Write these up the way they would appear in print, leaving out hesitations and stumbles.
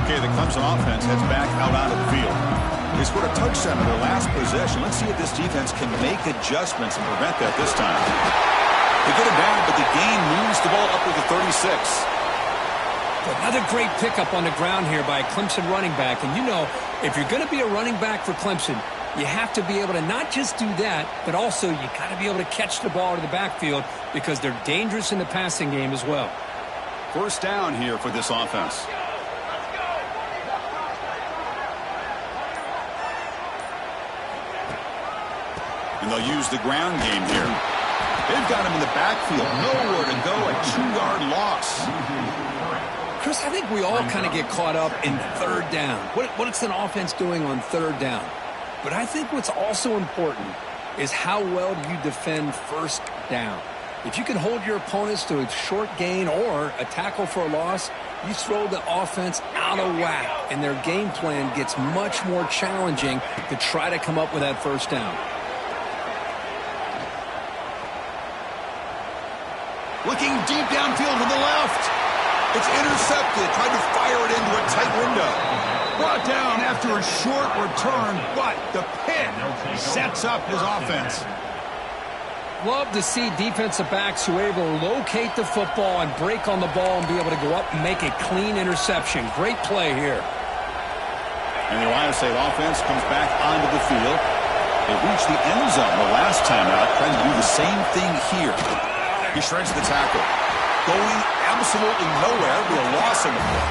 Okay, the Clemson offense heads back out onto the field. They scored a touchdown in their last possession. Let's see if this defense can make adjustments and prevent that this time. They get it down, but the gain moves the ball up to the 36. Another great pickup on the ground here by a Clemson running back. And you know, if you're going to be a running back for Clemson, you have to be able to not just do that, but also you got to be able to catch the ball to the backfield because they're dangerous in the passing game as well. First down here for this offense. And they'll use the ground game here. They've got him in the backfield. Nowhere to go. A 2-yard loss. Chris, I think we all kind of get caught up in third down. What's an offense doing on third down? But I think what's also important is how well do you defend first down. If you can hold your opponents to a short gain or a tackle for a loss, you throw the offense out of whack, and their game plan gets much more challenging to try to come up with that first down. Looking deep downfield to the left. It's intercepted. Tried to fire it into a tight window. Brought down after a short return, but the pin sets up his offense. Love to see defensive backs who are able to locate the football and break on the ball and be able to go up and make a clean interception. Great play here. And the Ohio State offense comes back onto the field. They reached the end zone the last time out, trying to do the same thing here. He shreds the tackle. Going absolutely nowhere. Be a loss in the play.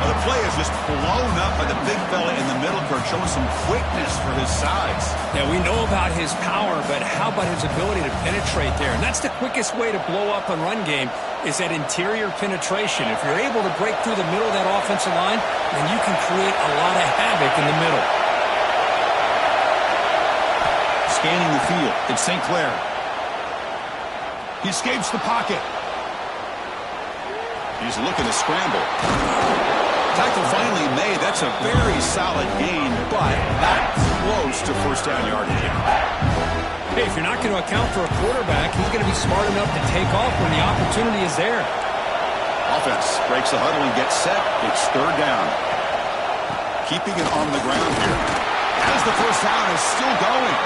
Well, the play is just blown up by the big fella in the middle, Kirk, showing some quickness for his size. Yeah, we know about his power, but how about his ability to penetrate there? And that's the quickest way to blow up a run game is that interior penetration. If you're able to break through the middle of that offensive line, then you can create a lot of havoc in the middle. Scanning the field. It's St. Clair. He escapes the pocket. He's looking to scramble. Tackle finally made. That's a very solid gain, but not close to first down yardage. Hey, if you're not going to account for a quarterback, he's going to be smart enough to take off when the opportunity is there. Offense breaks the huddle and gets set. It's third down. Keeping it on the ground here. As the first down is still going.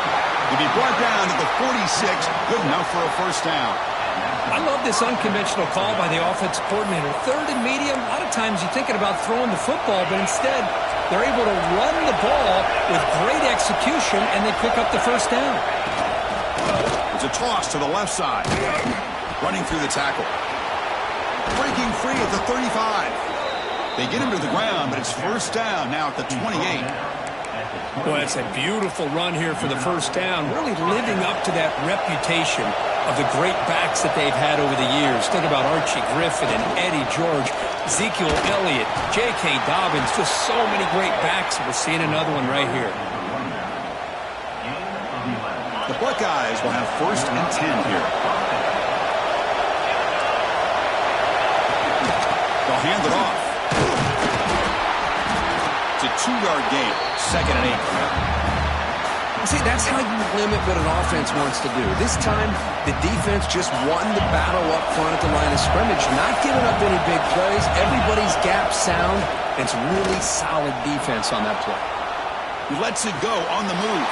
To be brought down to the 46, good enough for a first down. I love this unconventional call by the offensive coordinator. Third and medium, a lot of times you're thinking about throwing the football, but instead they're able to run the ball with great execution, and they pick up the first down. It's a toss to the left side. Running through the tackle. Breaking free at the 35. They get him to the ground, but it's first down now at the 28. Boy, it's a beautiful run here for the first down, really living up to that reputation of the great backs that they've had over the years. Think about Archie Griffin and Eddie George, Ezekiel Elliott, J.K. Dobbins, just so many great backs. We're seeing another one right here. The Buckeyes will have first and 10 here. They'll hand it off. It's a 2-yard gain, second and 8. See, that's how you limit what an offense wants to do. This time, the defense just won the battle up front at the line of scrimmage, not giving up any big plays. Everybody's gap sound. It's really solid defense on that play. He lets it go on the move.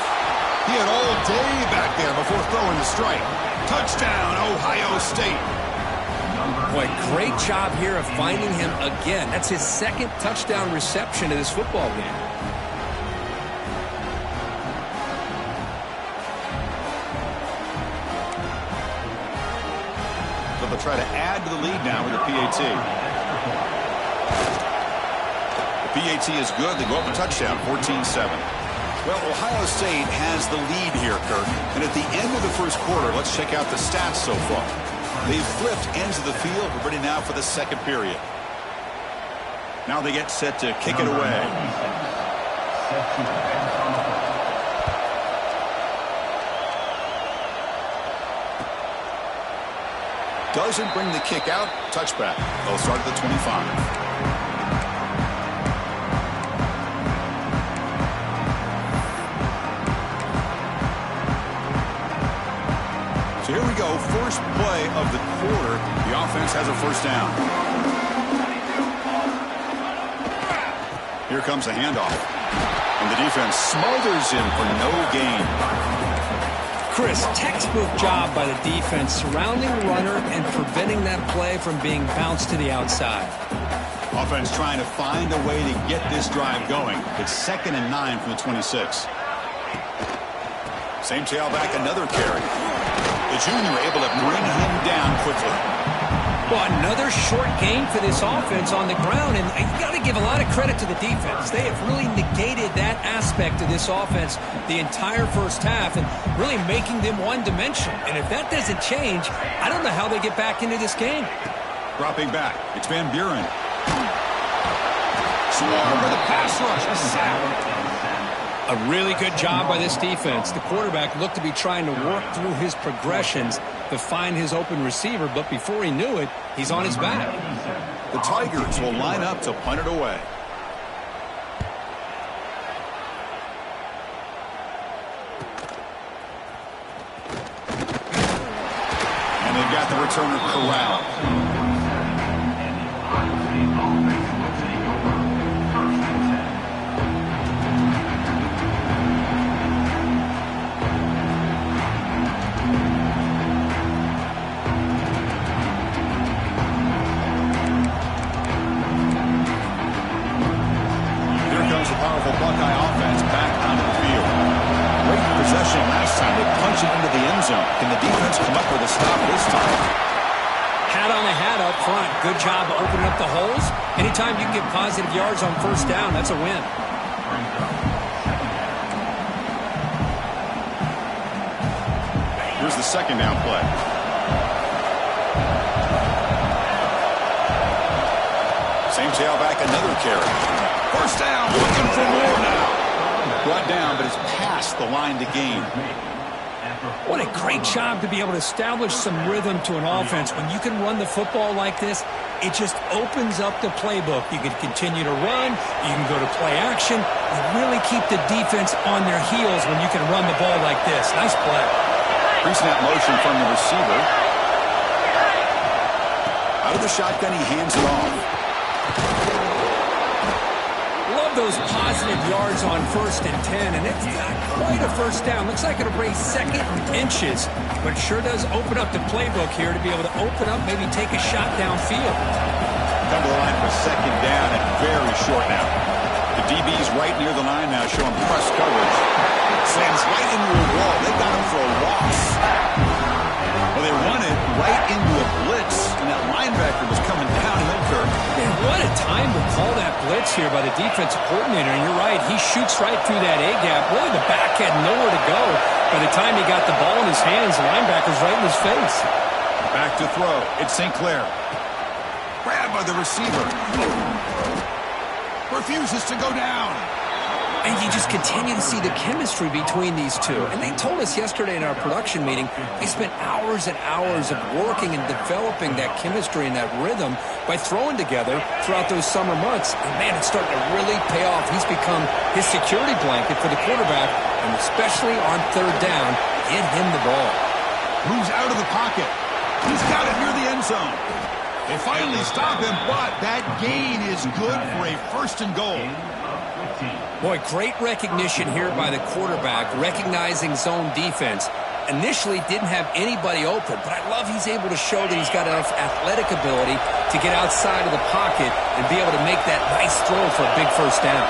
He had all day back there before throwing the strike. Touchdown, Ohio State. Boy, great job here of finding him again. That's his second touchdown reception of this football game. So they'll try to add to the lead now with the PAT. The PAT is good. They go up a touchdown, 14-7. Well, Ohio State has the lead here, Kirk. And at the end of the first quarter, let's check out the stats so far. They've flipped ends of the field. We're ready now for the second period. Now they get set to kick it away. Doesn't bring the kick out. Touchback. They'll start at the 25. So here we go, first play of the quarter. The offense has a first down. Here comes a handoff. And the defense smothers him for no gain. Chris, textbook job by the defense surrounding the runner and preventing that play from being bounced to the outside. Offense trying to find a way to get this drive going. It's 2nd and 9 from the 26. Same tailback, another carry. The junior able to bring him down quickly. Well, another short gain for this offense on the ground, and you got to give a lot of credit to the defense. They have really negated that aspect of this offense the entire first half and really making them one-dimensional. And if that doesn't change, I don't know how they get back into this game. Dropping back, it's Van Buren. Swarm for the pass rush, a sack. A really good job by this defense. The quarterback looked to be trying to work through his progressions to find his open receiver, but before he knew it, he's on his back. The Tigers will line up to punt it away. And they've got the returner corralled. Buckeye offense back onto the field. Great possession last time. They punch it into the end zone. Can the defense come up with a stop this time? Hat on the hat up front. Good job opening up the holes. Anytime you can get positive yards on first down, that's a win. Here's the second down play. Same tailback, another carry. First down, looking for more now. Brought down, but it's past the line to gain. What a great job to be able to establish some rhythm to an offense. When you can run the football like this, it just opens up the playbook. You can continue to run. You can go to play action. You really keep the defense on their heels when you can run the ball like this. Nice play. Pre-snap motion from the receiver. Out of the shotgun, he hands it off. Those positive yards on 1st and 10, and it's not quite a first down. Looks like it'll bring 2nd and inches, but it sure does open up the playbook here to be able to open up, maybe take a shot downfield. Come to the line for 2nd down and very short now. The DB's right near the line now showing press coverage. Slams right into a wall. They got him for a loss. Well, they run it right into a blitz, and that linebacker was coming downhill curve. Man, what a time to call that blitz here by the defensive coordinator. And you're right, he shoots right through that A-gap. Really, the back had nowhere to go. By the time he got the ball in his hands, the linebacker's right in his face. Back to throw. It's St. Clair. Grabbed by the receiver. Refuses to go down. And you just continue to see the chemistry between these two. And they told us yesterday in our production meeting, they spent hours and hours of working and developing that chemistry and that rhythm by throwing together throughout those summer months. And, man, it's starting to really pay off. He's become his security blanket for the quarterback, and especially on 3rd down, get him the ball. Moves out of the pocket. He's got it near the end zone. They finally stop him, but that gain is good for a 1st and goal. Boy, great recognition here by the quarterback, recognizing zone defense. Initially didn't have anybody open, but I love he's able to show that he's got enough athletic ability to get outside of the pocket and be able to make that nice throw for a big first down.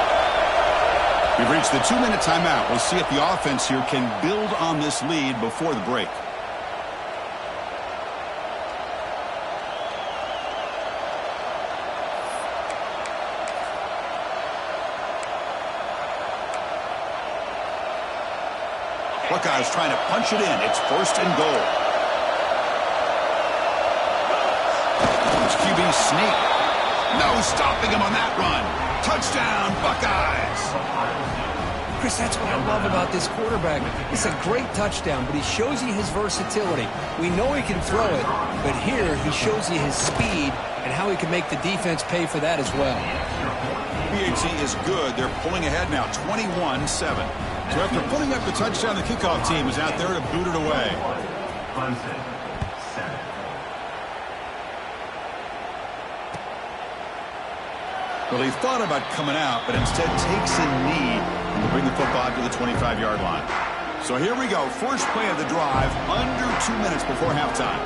We've reached the 2-minute timeout. We'll see if the offense here can build on this lead before the break. Buckeyes trying to punch it in. It's 1st and goal. It's QB sneak. No stopping him on that run. Touchdown, Buckeyes. Chris, that's what I love about this quarterback. It's a great touchdown, but he shows you his versatility. We know he can throw it, but here he shows you his speed and how he can make the defense pay for that as well. PAT is good. They're pulling ahead now, 21-7. So after putting up the touchdown, the kickoff team is out there to boot it away. Well, he thought about coming out, but instead takes a knee to bring the football to the 25-yard line. So here we go. First play of the drive, under 2 minutes before halftime.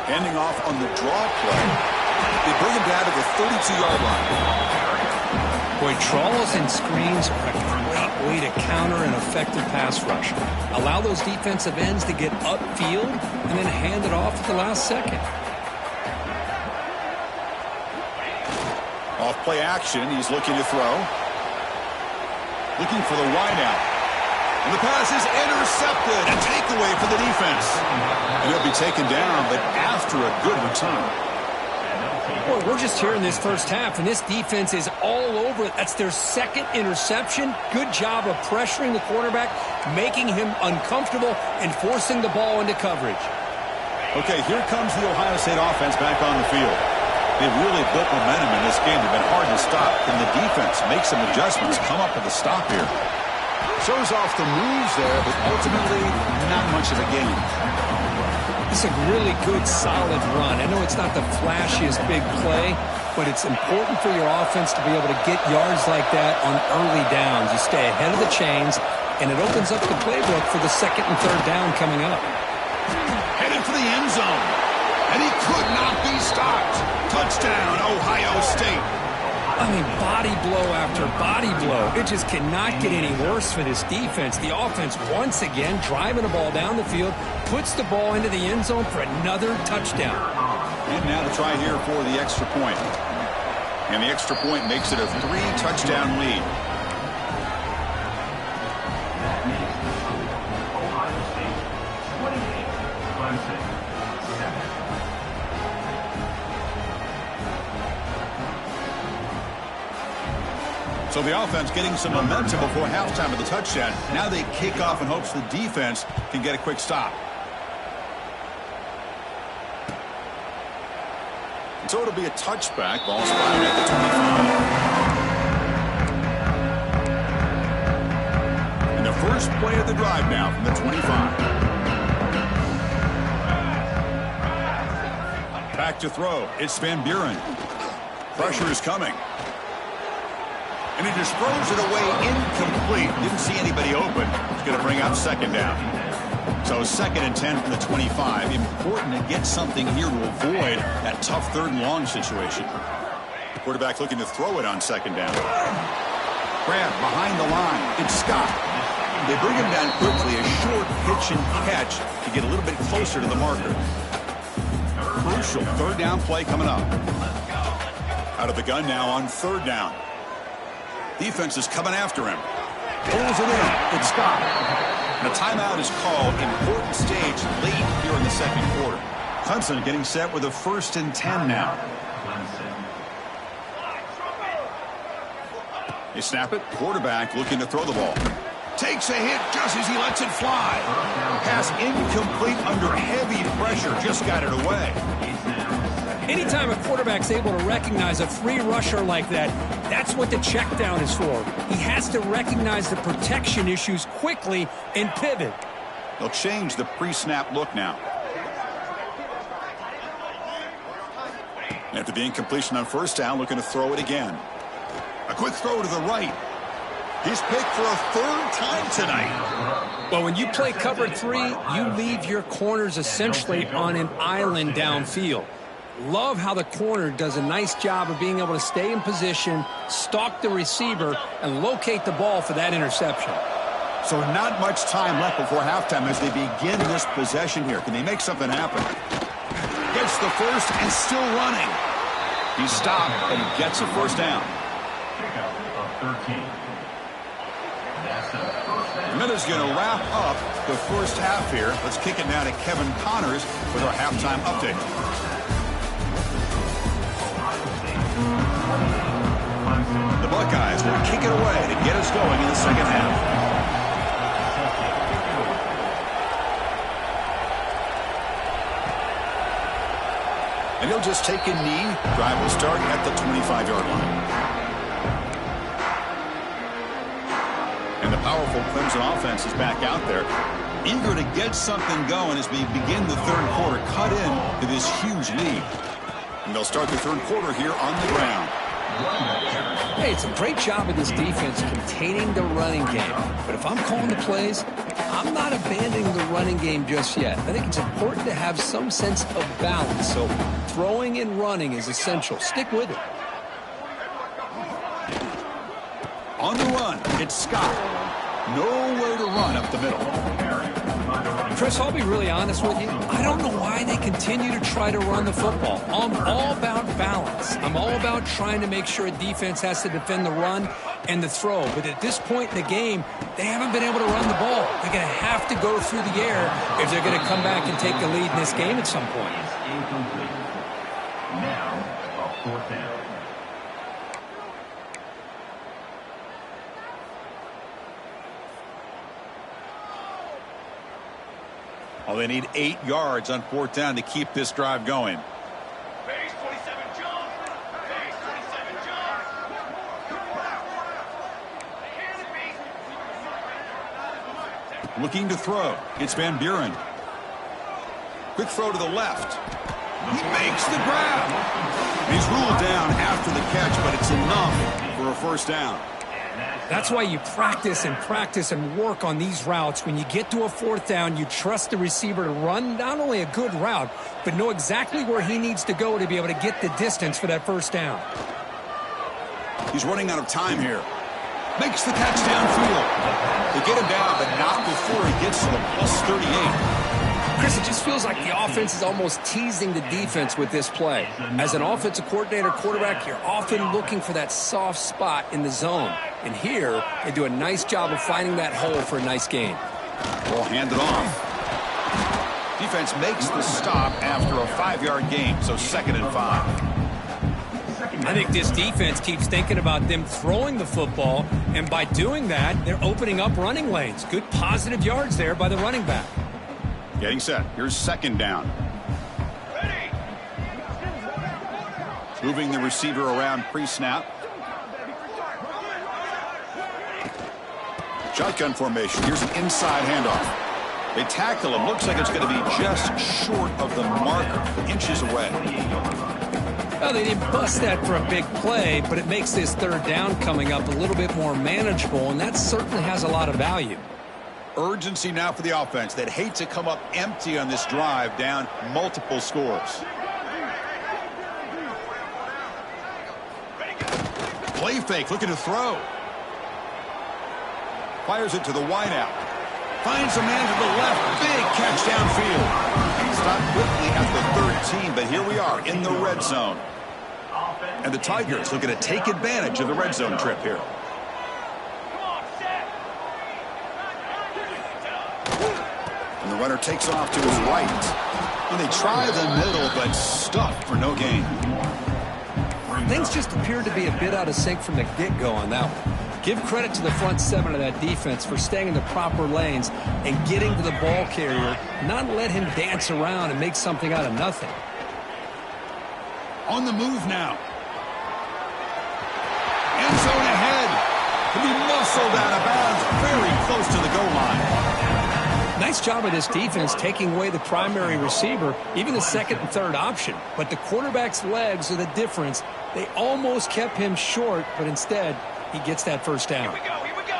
Handing off on the draw play. They bring him down to the 32-yard line. Boy, draws and screens are a great way to counter an effective pass rush. Allow those defensive ends to get upfield and then hand it off at the last second. Off play action, he's looking to throw. Looking for the wideout. And the pass is intercepted. A takeaway for the defense. And he'll be taken down, but after a good return. Boy, we're just here in this first half, and this defense is all over it. That's their second interception. Good job of pressuring the quarterback, making him uncomfortable, and forcing the ball into coverage. Okay, here comes the Ohio State offense back on the field. They've really built momentum in this game. They've been hard to stop. Can the defense make some adjustments, come up with a stop here? Shows off the moves there, but ultimately not much of a gain. It's a really good, solid run. I know it's not the flashiest big play, but it's important for your offense to be able to get yards like that on early downs. You stay ahead of the chains, and it opens up the playbook for the second and third down coming up. Headed for the end zone, and he could not be stopped. Touchdown, Ohio State. I mean, body blow after body blow. It just cannot get any worse for this defense. The offense, once again, driving the ball down the field, puts the ball into the end zone for another touchdown. And now to try here for the extra point. And the extra point makes it a 3-touchdown lead. So the offense getting some momentum before halftime of the touchdown. Now they kick off in hopes the defense can get a quick stop. So it'll be a touchback. Ball spotted at the 25. And the first play of the drive now from the 25. Back to throw. It's Van Buren. Pressure is coming. And he just throws it away incomplete. Didn't see anybody open. It's going to bring up second down. So 2nd and 10 from the 25. Important to get something here to avoid that tough 3rd and long situation. Quarterback looking to throw it on 2nd down. Grab behind the line. It's Scott. They bring him down quickly. A short pitch and catch to get a little bit closer to the marker. Crucial 3rd down play coming up. Out of the gun now on 3rd down. Defense is coming after him. Pulls it in. It's Scott. And a timeout is called. Important stage late here in the 2nd quarter. Clemson getting set with a 1st and 10 now. They snap it. Quarterback looking to throw the ball. Takes a hit just as he lets it fly. Pass incomplete under heavy pressure. Just got it away. Anytime a quarterback's able to recognize a free rusher like that, that's what the check down is for. He has to recognize the protection issues quickly and pivot. They'll change the pre-snap look now. After the incompletion on 1st down, looking to throw it again. A quick throw to the right. He's picked for a 3rd time tonight. Well, when you play cover 3, you leave your corners essentially on an island downfield. Love how the corner does a nice job of being able to stay in position, stalk the receiver, and locate the ball for that interception. So not much time left before halftime as they begin this possession here. Can they make something happen? Gets the first and still running. He's stopped and he gets a 1st down. Minutes going to wrap up the first half here. Let's kick it now to Kevin Connors with our halftime update. The Buckeyes will kick it away to get us going in the 2nd half. And he'll just take a knee. Drive will start at the 25-yard line. And the powerful Clemson offense is back out there. Eager to get something going as we begin the third quarter, cut in to this huge lead. And they'll start the third quarter here on the ground. Hey, it's a great job of this defense containing the running game. But if I'm calling the plays, I'm not abandoning the running game just yet. I think it's important to have some sense of balance. So throwing and running is essential. Stick with it. On the run, it's Scott. Nowhere to run up the middle. Chris, I'll be really honest with you. I don't know why they continue to try to run the football. I'm all about balance. I'm all about trying to make sure a defense has to defend the run and the throw. But at this point in the game, they haven't been able to run the ball. They're going to have to go through the air if they're going to come back and take the lead in this game at some point. Now, a fourth down. Oh, they need 8 yards on fourth down to keep this drive going. Base 27 jump. Base 27 jump. Looking to throw. It's Van Buren. Quick throw to the left. He makes the grab. He's ruled down after the catch, but it's enough for a first down. That's why you practice and work on these routes. When you get to a fourth down, you trust the receiver to run not only a good route, but know exactly where he needs to go to be able to get the distance for that first down. He's running out of time here. Makes the catch downfield. They get him down, but not before he gets to the plus 38. Chris, it just feels like the offense is almost teasing the defense with this play. As an offensive coordinator, quarterback, you're often looking for that soft spot in the zone. And here, they do a nice job of finding that hole for a nice gain. Ball handed off. Defense makes the stop after a 5-yard gain, so 2nd and 5. I think this defense keeps thinking about them throwing the football, and by doing that, they're opening up running lanes. Good positive yards there by the running back. Getting set. Here's 2nd down. Ready. Moving the receiver around pre-snap. Shotgun formation. Here's an inside handoff. They tackle him. Looks like it's going to be just short of the marker, inches away. Well, they didn't bust that for a big play, but it makes this third down coming up a little bit more manageable, and that certainly has a lot of value. Urgency now for the offense. They'd hate to come up empty on this drive, down multiple scores. Play fake, looking to throw. Fires it to the wideout. Finds a man to the left. Big catch downfield. Stopped quickly at the 13, but here we are in the red zone. And the Tigers looking to take advantage of the red zone trip here. And the runner takes off to his right. And they try the middle, but stuffed for no gain. Things just appeared to be a bit out of sync from the get-go on that one. Give credit to the front 7 of that defense for staying in the proper lanes and getting to the ball carrier, not let him dance around and make something out of nothing. On the move now. End zone ahead. Can be muscled out of bounds, very close to the goal line. Nice job of this defense taking away the primary receiver, even the 2nd and 3rd option. But the quarterback's legs are the difference. They almost kept him short, but instead, he gets that first down. Here we go. Here we go.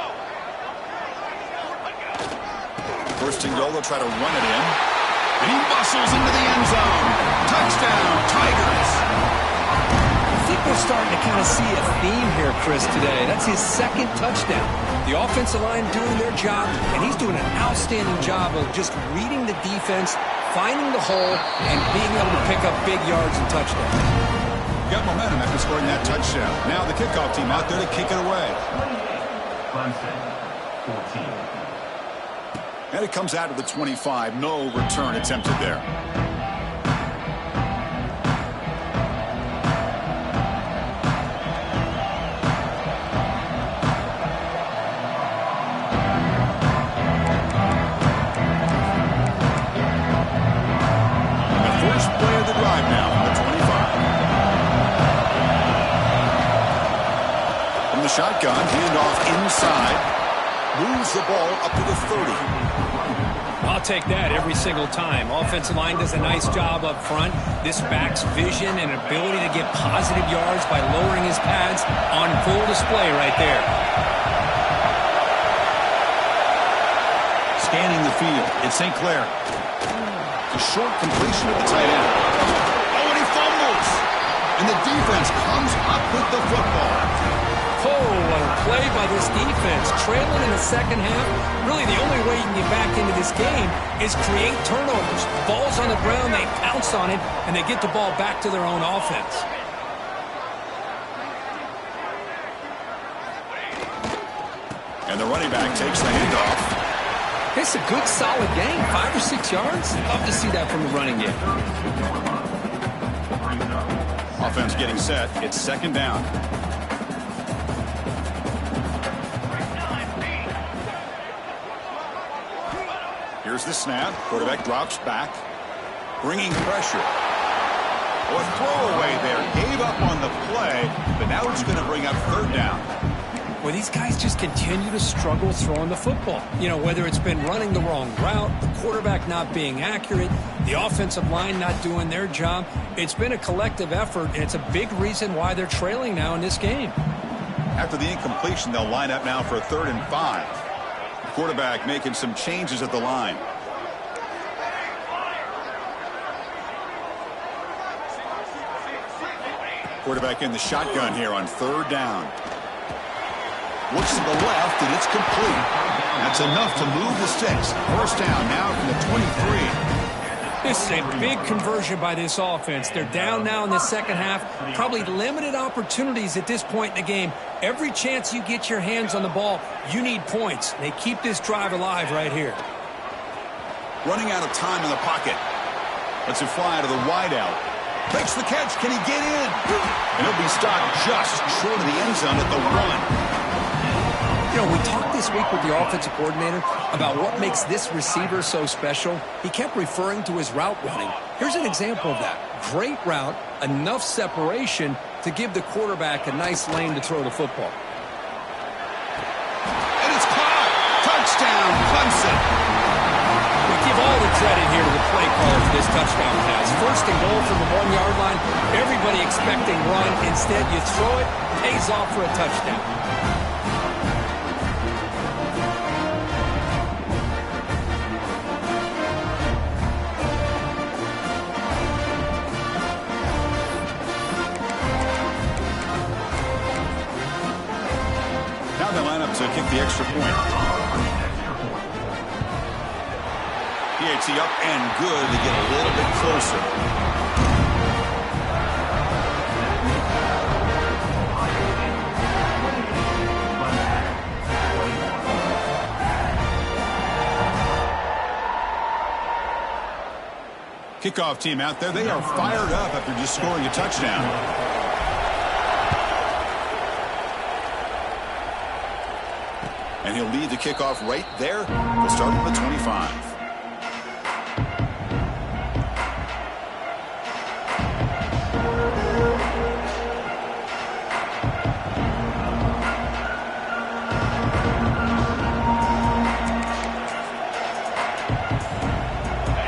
1st and goal, they'll try to run it in. And he muscles into the end zone. Touchdown, Tigers. I think we're starting to kind of see a theme here, Chris, today. That's his 2nd touchdown. The offensive line doing their job, and he's doing an outstanding job of just reading the defense, finding the hole, and being able to pick up big yards and touchdowns. Got momentum after scoring that touchdown. Now the kickoff team out there to kick it away. Clemson, 14. And it comes out of the 25. No return attempted there. The first play of the drive now from the 25. From the shotgun, handoff inside. Moves the ball up to the 30. I'll take that every single time. Offensive line does a nice job up front. This back's vision and ability to get positive yards by lowering his pads on full display right there. Scanning the field, it's St. Clair. A short completion of the tight end. Oh, and he fumbles! And the defense comes up with the football. Oh, what a play by this defense. Trailing in the second half. Really, the only way you can get back into this game is create turnovers. Ball's on the ground, they pounce on it, and they get the ball back to their own offense. And the running back takes the handoff. It's a good, solid game. 5 or 6 yards. Love to see that from the running game. Offense getting set. It's second down. Here's the snap. Quarterback drops back. Bringing pressure. Oh, a throwaway there. Gave up on the play, but now it's going to bring up third down. Well, these guys just continue to struggle throwing the football. You know, whether it's been running the wrong route, the quarterback not being accurate, the offensive line not doing their job. It's been a collective effort, and it's a big reason why they're trailing now in this game. After the incompletion, they'll line up now for a 3rd and 5. The quarterback making some changes at the line. Quarterback in the shotgun here on 3rd down. Looks to the left, and it's complete. That's enough to move the sticks. First down now from the 23. This is a big conversion by this offense. They're down now in the second half. Probably limited opportunities at this point in the game. Every chance you get your hands on the ball, you need points. They keep this drive alive right here. Running out of time in the pocket. Lets it fly to the wideout. Makes the catch. Can he get in? And he'll be stopped just short of the end zone at the 1. You know, we talked this week with the offensive coordinator about what makes this receiver so special. He kept referring to his route running. Here's an example of that. Great route, enough separation to give the quarterback a nice lane to throw the football. And it's caught. Touchdown, Clemson. We give all the credit here to the play caller for this touchdown pass. First and goal from the 1-yard line. Everybody expecting run. Instead, you throw it, pays off for a touchdown. Now they line up to kick the extra point. PAT up and good to get a little bit closer. Kickoff team out there, they are fired up after just scoring a touchdown. And he'll lead the kickoff right there. We'll start at the 25.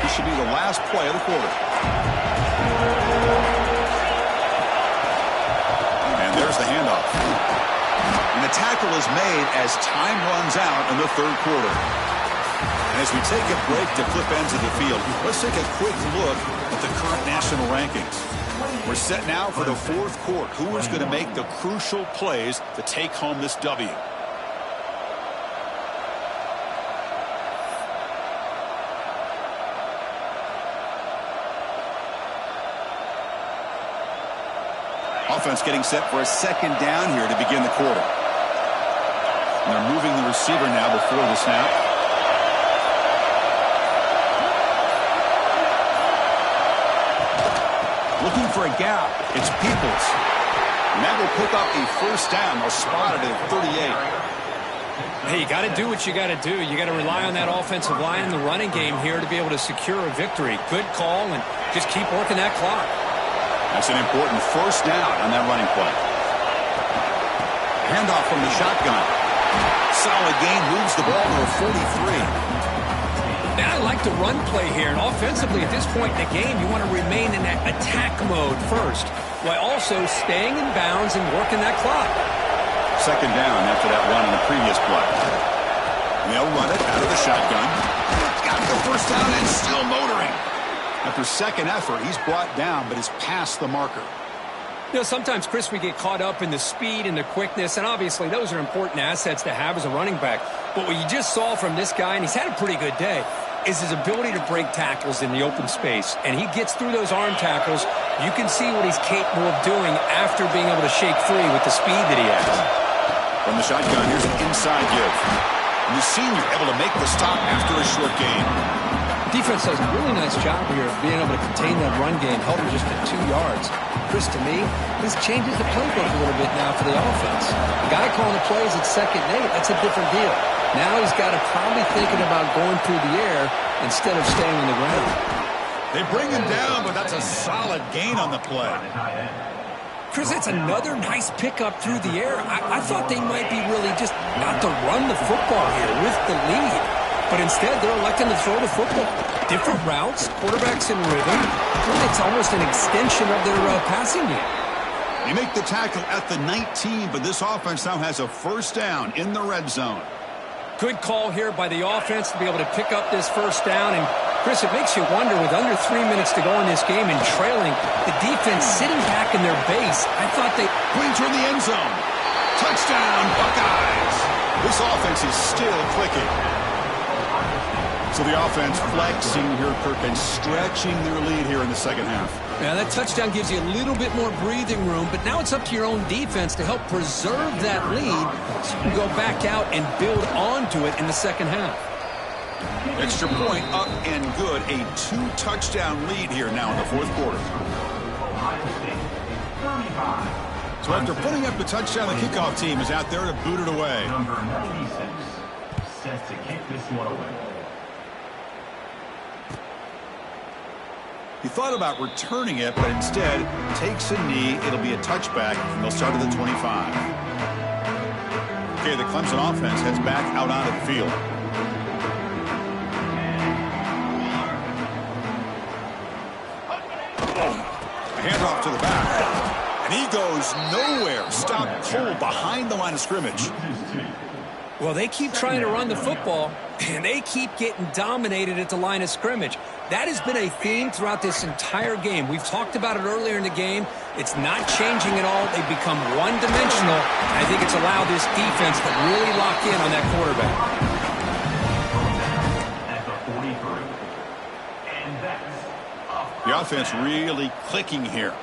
This should be the last play of the quarter. And there's the handoff. And the tackle is made as time runs out in the 3rd quarter. And as we take a break to flip ends of the field, let's take a quick look at the current national rankings. We're set now for the 4th quarter. Who is going to make the crucial plays to take home this W? Offense getting set for a 2nd down here to begin the quarter. And they're moving the receiver now before the snap. Looking for a gap. It's Peoples. And that will pick up a first down. They'll spot it at 38. Hey, you got to do what you got to do. You got to rely on that offensive line in the running game here to be able to secure a victory. Good call, and just keep working that clock. That's an important first down on that running play. Handoff from the shotgun. Solid gain, moves the ball to a 43. Now I like the run play here, and offensively at this point in the game, you want to remain in that attack mode first, while also staying in bounds and working that clock. Second down after that run in the previous play. They'll run it out of the shotgun. Got the first down and still motoring. After second effort, he's brought down, but is past the marker. You know, sometimes, Chris, we get caught up in the speed and the quickness, and obviously those are important assets to have as a running back. But what you just saw from this guy, and he's had a pretty good day, is his ability to break tackles in the open space. And he gets through those arm tackles. You can see what he's capable of doing after being able to shake free with the speed that he has. From the shotgun, here's an inside give. And the senior able to make the stop after a short gain. Defense does a really nice job here of being able to contain that run game, held him just at 2 yards. Chris, to me, this changes the playbook a little bit now for the offense. The guy calling the plays at 2nd and 8, that's a different deal. Now he's got to probably thinking about going through the air instead of staying on the ground. They bring him down, but that's a solid gain on the play. Chris, that's another nice pickup through the air. I thought they might be really just not to run the football here with the lead. But instead, they're electing to throw the football. Different routes, quarterbacks in rhythm. It's almost an extension of their passing game. They make the tackle at the 19, but this offense now has a first down in the red zone. Good call here by the offense to be able to pick up this first down. And, Chris, it makes you wonder, with under 3 minutes to go in this game and trailing, the defense sitting back in their base, I thought they... Winter in the end zone. Touchdown, Buckeyes. This offense is still clicking. So the offense flexing here, Kirk, and stretching their lead here in the second half. Yeah, that touchdown gives you a little bit more breathing room, but now it's up to your own defense to help preserve that lead so you can go back out and build onto it in the second half. Extra point up and good. A 2-touchdown lead here now in the fourth quarter. So after putting up the touchdown, the kickoff team is out there to boot it away. Number 96 set to kick this one away. He thought about returning it, but instead takes a knee. It'll be a touchback, and they'll start at the 25. Okay, the Clemson offense heads back out onto the field. A handoff to the back, and he goes nowhere. Stopped cold behind the line of scrimmage. Well, they keep trying to run the football, and they keep getting dominated at the line of scrimmage. That has been a theme throughout this entire game. We've talked about it earlier in the game. It's not changing at all. They've become one-dimensional. I think it's allowed this defense to really lock in on that quarterback. At the 43. And that's The offense really clicking here.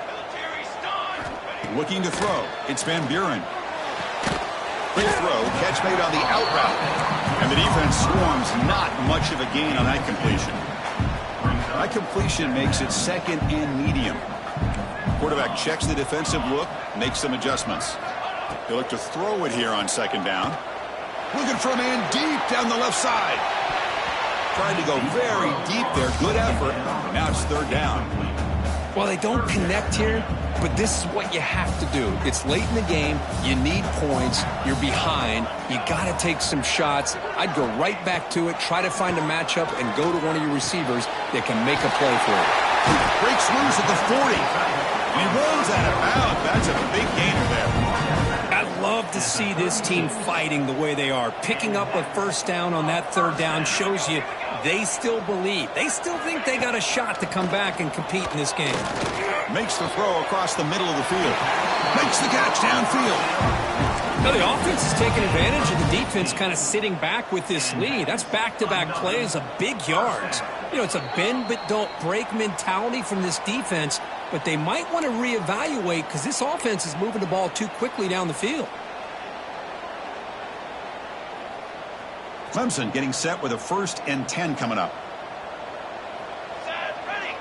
Military stun. Ready. Looking to throw. It's Van Buren. Quick throw, catch made on the out route. And the defense swarms, not much of a gain on that completion. That completion makes it 2nd and medium. Quarterback checks the defensive look, makes some adjustments. They look to throw it here on 2nd down. Looking for a man deep down the left side. Trying to go very deep there. Good effort. Now it's 3rd down. Well, they don't connect here, but this is what you have to do. It's late in the game. You need points. You're behind. You got to take some shots. I'd go right back to it, try to find a matchup, and go to one of your receivers that can make a play for you. Breaks loose at the 40. And he runs out of bounds. That's a big gainer there. I love to see this team fighting the way they are. Picking up a first down on that 3rd down shows you they still believe. They still think they got a shot to come back and compete in this game. Makes the throw across the middle of the field. Makes the catch downfield. Now the offense is taking advantage of the defense kind of sitting back with this lead. That's back-to-back plays of big yards. You know, it's a bend but don't break mentality from this defense, but they might want to reevaluate because this offense is moving the ball too quickly down the field. Clemson getting set with a 1st and 10 coming up. Set. Ready.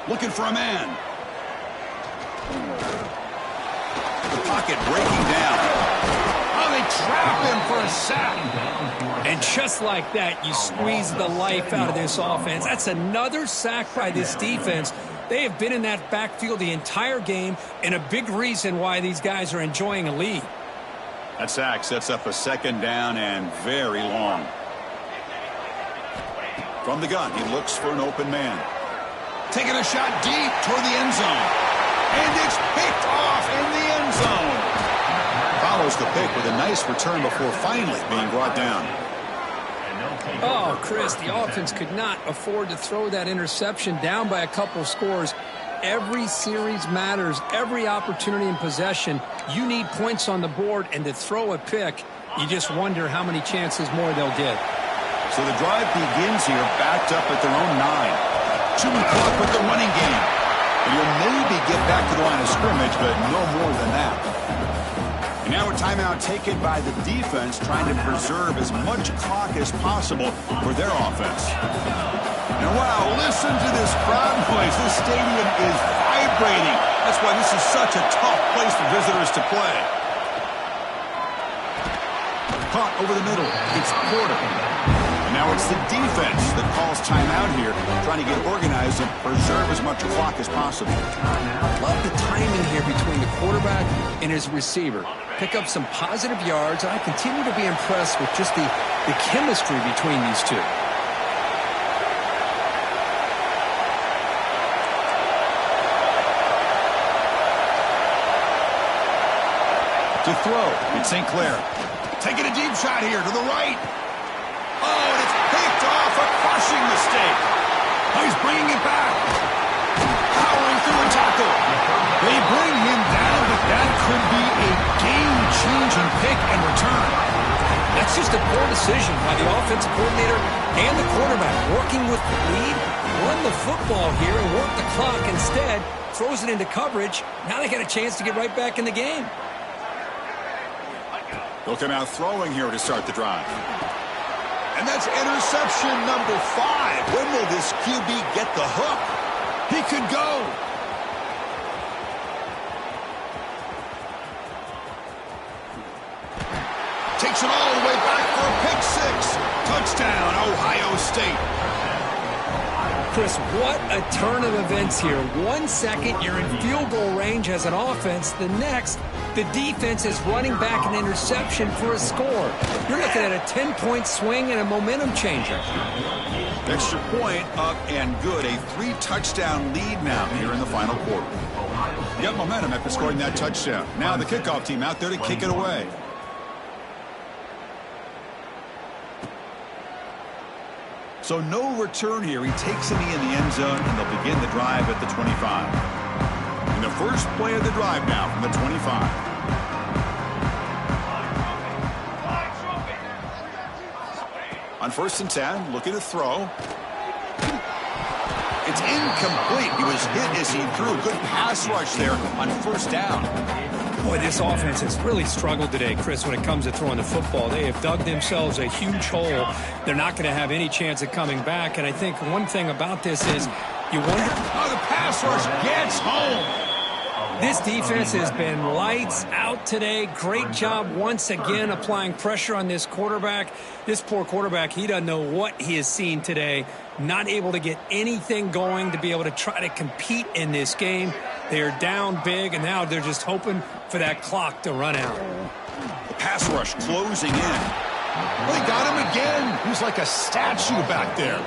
Looking for a man. The pocket breaking down. Oh, they trap him for a sack. And just like that, you squeeze the life out of this offense. That's another sack by this defense. They have been in that backfield the entire game, and a big reason why these guys are enjoying a lead. That sack sets up a second down and very long. From the gun, he looks for an open man. Taking a shot deep toward the end zone. And it's picked off in the end zone. Follows the pick with a nice return before finally being brought down. Oh, Chris, the offense could not afford to throw that interception down by a couple scores. Every series matters. Every opportunity in possession, you need points on the board, and to throw a pick, you just wonder how many chances more they'll get. So the drive begins here, backed up at their own 9. Chewing clock with the running game. And you'll maybe get back to the line of scrimmage, but no more than that. And now a timeout taken by the defense, trying to preserve as much clock as possible for their offense. And wow, listen to this crowd noise. This stadium is vibrating. That's why this is such a tough place for visitors to play. Caught over the middle. It's Porter. And now it's the defense that calls timeout here, trying to get organized and preserve as much clock as possible. Love the timing here between the quarterback and his receiver. Pick up some positive yards, and I continue to be impressed with just the chemistry between these two. To throw, it's St. Clair. Taking a deep shot here to the right. Oh, and it's picked off, a crushing mistake. Oh, he's bringing it back. Powering through a tackle. They bring him down, but that could be a game-changing pick and return. That's just a poor decision by the offensive coordinator and the quarterback. Working with the lead, run the football here and work the clock. Instead, throws it into coverage. Now they get a chance to get right back in the game. He'll come out throwing here to start the drive. And that's interception number 5. When will this QB get the hook? He could go. Takes it all the way back for a pick 6. Touchdown, Ohio State. Chris, what a turn of events here. 1 second, you're in field goal range as an offense. The next, the defense is running back an interception for a score. You're looking at a 10-point swing and a momentum changer. Extra point up and good. A 3-touchdown lead now here in the final quarter. Got momentum after scoring that touchdown. Now the kickoff team out there to kick it away. So no return here. He takes it in the end zone, and they'll begin the drive at the 25. And the first play of the drive now from the 25. On 1st and 10, looking to throw. It's incomplete. He was hit as he threw. Good pass rush there on 1st down. Boy, this offense has really struggled today, Chris, when it comes to throwing the football. They have dug themselves a huge hole. They're not going to have any chance of coming back. And I think one thing about this is you wonder... Oh, the pass rush gets home. This defense has been lights out today. Great job once again applying pressure on this quarterback. This poor quarterback, he doesn't know what he has seen today. Not able to get anything going to be able to try to compete in this game. They're down big, and now they're just hoping for that clock to run out. The pass rush closing in. Well, they got him again. He's like a statue back there.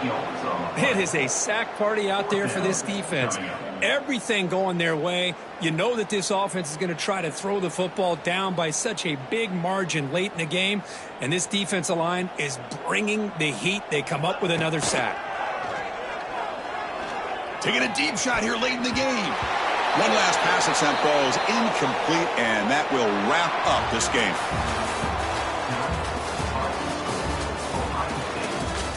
It is a sack party out there for this defense. Everything going their way. You know that this offense is going to try to throw the football down by such a big margin late in the game, and this defensive line is bringing the heat. They come up with another sack. Taking a deep shot here late in the game. One last pass attempt falls incomplete, and that will wrap up this game.